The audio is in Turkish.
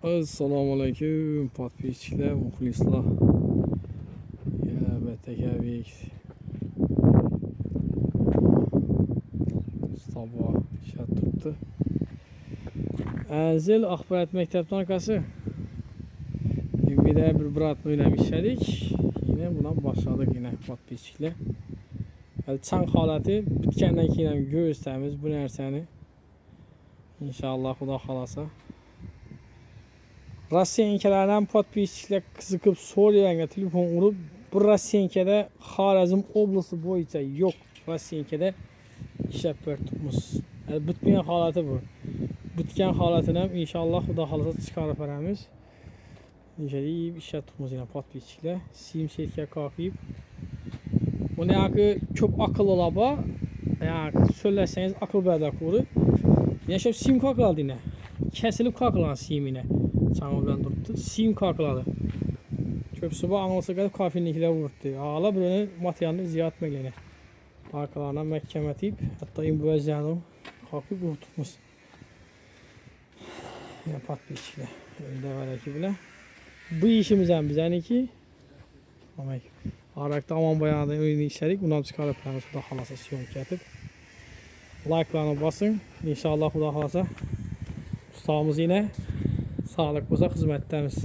Assalomu alaykum podpischilar, muxlislar. Yana BTKBX Sabah ishlab turibdi. Azil axborot maktabidan akasi. Yine bir bratni o'ynab ishladik. Yine bundan boshladik yine podpischilar. Chang holati bitgandan keyin ham ko'rsatamiz bu narsani. İnşallah Xudo xolasa. Rossiyankalardan podpischilar qiziqib so'raganga telefon urib, bu Rossiyankada Xorazm oblasti bo'yicha yo'q. Rossiyankada ishlab beribmiz. Bitmagan holati bu. Bitgan holatini ham inshaalloh Xudo xolasa chiqarib beramiz. İnşallah ishlatibmiz yana podpischilar. Sim setga qo'yib. Buni yoki ko'p aql olaba, yoki so'zlasangiz aql barda qo'ri. Yaşab sim qo'qiladi yine. Kesilib qo'qilgan sim yine. Çağım bilen durdu. Sim qo'qiladi. Köpsü bu anglasa kadar kafirlikler vurdu. Ağla böyle materyalini ziyaret meylene. Arkalarına mahkeme deyip hatta imbuazyanım kalkıp vurdumuz. Yine patlayıcılar. Öyle var ki bile. Bu işimizden bizden ki Arakta aman bayağı da oyunu işledik. Bundan çıkarıp yani Xudo xolasa syomka etib. Like'larını basın. İnşallah Xudo xolasa ustamız yine sağlık bo'lsa xizmatdamiz.